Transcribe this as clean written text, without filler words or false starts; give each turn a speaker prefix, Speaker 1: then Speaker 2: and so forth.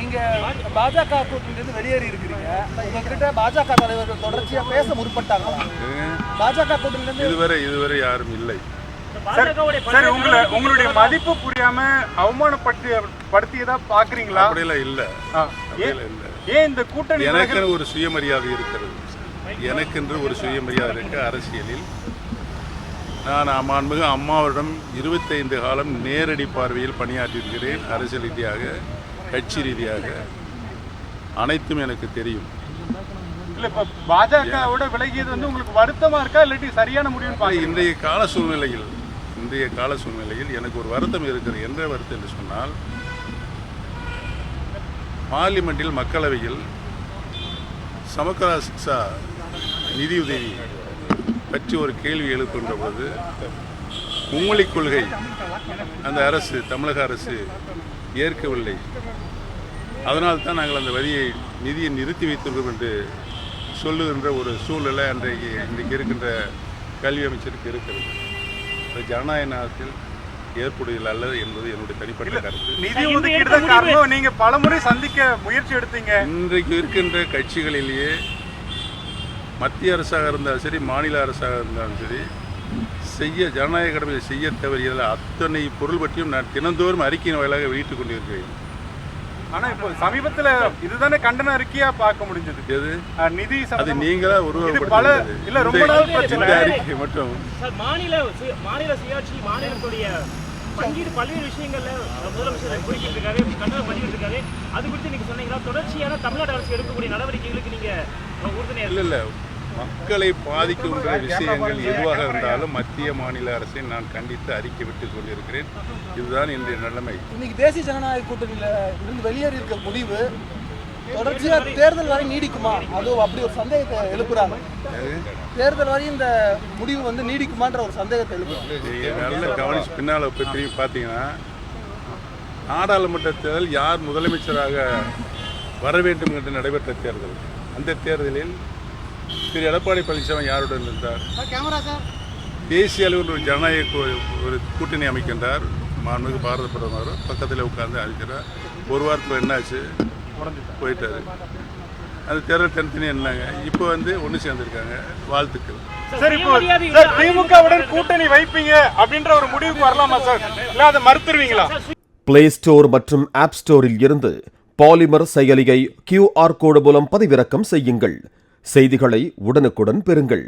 Speaker 1: நீங்க பாஜக கூட்டணியிலிருந்து வெளியேறி இருக்கிறீங்க. உங்ககிட்ட பாஜக தலைவர்கள் தொடர்ச்சியா பேச முற்பட்டாங்களா? பாஜக கூட்டணியிலிருந்து
Speaker 2: இதுவரை யாரும் இல்லை.
Speaker 3: சார் உங்களுடைய மதிப்பு புரியாம அவமானப்படுத்தியதா பாக்குறீங்களா?
Speaker 2: அப்படியெல்லாம் இல்ல.
Speaker 3: ஏன் இந்த கூட்டணி?
Speaker 2: எனக்கு ஒரு சுயமரியாதை இருக்கிறது. எனக்கென்று ஒரு சுயமரியாதை இருக்கு. அரசியலில் நான் மாண்புமிகு அம்மாவிடம் 25 காலம் நேரடி பார்வையில் பணியாற்றியிருக்கிறேன். அரசியல் ரீதியாக, கட்சி ரீதியாக அனைத்தும் எனக்கு தெரியும்.
Speaker 3: இல்ல இப்ப பாஜகவோட விலகியது வந்து உங்களுக்கு வருத்தமா இருக்கா இல்லாட்டி சரியான முடிவு?
Speaker 2: இன்றைய கால சூழ்நிலையில் எனக்கு ஒரு வருத்தம் இருக்கிறது. என்ற வருத்தம் என்று சொன்னால், பார்லிமெண்டில் மக்களவையில் சமக்கரா சிக்ஷா நிதியுதவி பற்றி ஒரு கேள்வி எழுப்புகின்ற போது மும்மொழிக் கொள்கை அந்த அரசு, தமிழக அரசு ஏற்கவில்லை. அதனால் தான் நாங்கள் அந்த நிதியை நிறுத்தி வைத்திருக்கிறோம் என்று சொல்லுகின்ற ஒரு சூழ்நிலை இன்றைக்கு இருக்கின்ற கல்வி அமைச்சருக்கு இருக்கிறது. ஜனநாயக நாட்டில் ஏற்புடையது அல்ல என்பது என்னுடைய தனிப்பட்ட கருத்து.
Speaker 3: நிதி ஒதுக்கீடு காரணம் நீங்க பலமுறை சந்திக்க முயற்சி எடுத்தீங்க.
Speaker 2: இன்றைக்கு இருக்கின்ற கட்சிகளிலேயே மத்திய அரசாக இருந்தாலும் சரி, மாநில அரசாக இருந்தாலும் சரி, ஜனநாயக கடமையை செய்ய தவறியதில் அத்தனை பொருள் பற்றியும் நான் தினந்தோறும் அறிக்கையின் வாயிலாக வெளியிட்டுக் கொண்டிருக்கிறேன்.
Speaker 3: ஆனா இப்போ சமீபத்துல இதுதானே கண்டன அறிக்கையா பார்க்க முடிஞ்சது.
Speaker 2: எது
Speaker 3: நிதி?
Speaker 2: அது நீங்களா
Speaker 3: இல்ல ரொம்ப நாள் பிரச்சனை
Speaker 2: அறிக்கை மட்டும்.
Speaker 4: மாநில சுயாட்சி, மாநிலத்துடைய பங்கீடு பல்வேறு விஷயங்கள்ல முதலமைச்சர் குறிப்பிட்டிருக்காரு, கண்டனம் பதிவிட்டிருக்காரு. அது குறித்து நீங்க சொன்னீங்களா? தொடர்ச்சியான தமிழ்நாடு அரசு எடுக்கக்கூடிய நடவடிக்கைகளுக்கு நீங்க உறுதுணையா?
Speaker 2: இல்ல மக்களை பாதிக்கின்ற விஷயங்கள் எதுவாக இருந்தாலும் மத்திய மாநில அரசை நான் கண்டித்து அறிக்கை விட்டுக் கொண்டிருக்கிறேன். இதுதான் இன்றைய நிலைமை.
Speaker 1: இன்னைக்கு தேசிய ஜனநாயக கூட்டணியில இருந்து வெளியேறி இருக்க முடிவு தொடர்ச்சியா தேர்தல் வரை நீடிக்குமா? அதுவும் அப்படி ஒரு சந்தேகத்தை எழுப்புறாங்க. தேர்தல் வரை இந்த முடிவு வந்து நீடிக்குமான்ற ஒரு சந்தேகத்தை எழுப்புறாங்க.
Speaker 2: நல்ல கவனிச்சு பின்னால திரும்பி பார்த்தீங்கன்னா, நாடாளுமன்ற தேர்தல் யார் முதலமைச்சராக வர வேண்டும் என்று நடைபெற்ற தேர்தல், அந்த தேர்தலில் திரு எடப்பாடி பழனிசாமி யாருடன் இருந்தார்? தேசிய அளவில் ஒரு ஜனநாயக ஒரு கூட்டணி அமைக்கின்றார். மாண்புமிகு பாரத பிரதமர் பக்கத்தில் உட்கார்ந்து அழைக்கிறார். ஒரு வாரத்தில் என்னாச்சு? போயிட்டாரு. அந்த தேர்தல் தனித்தனி என்னங்க இப்போ வந்து ஒன்று சேர்ந்துருக்காங்க. வாழ்த்துக்கள்.
Speaker 3: சரி, இப்போ திமுகவுடன் கூட்டணி வைப்பீங்க அப்படின்ற ஒரு முடிவுக்கு வரலாமா சார்? இல்ல அதை மறுத்துருவீங்களா?
Speaker 5: பிளே ஸ்டோர் மற்றும் ஆப் ஸ்டோரில் இருந்து பாலிமர் செயலியை QR கோடு மூலம் பதிவிறக்கம் செய்யுங்கள். செய்திகளை உடனுக்குடன் பெறுங்கள்.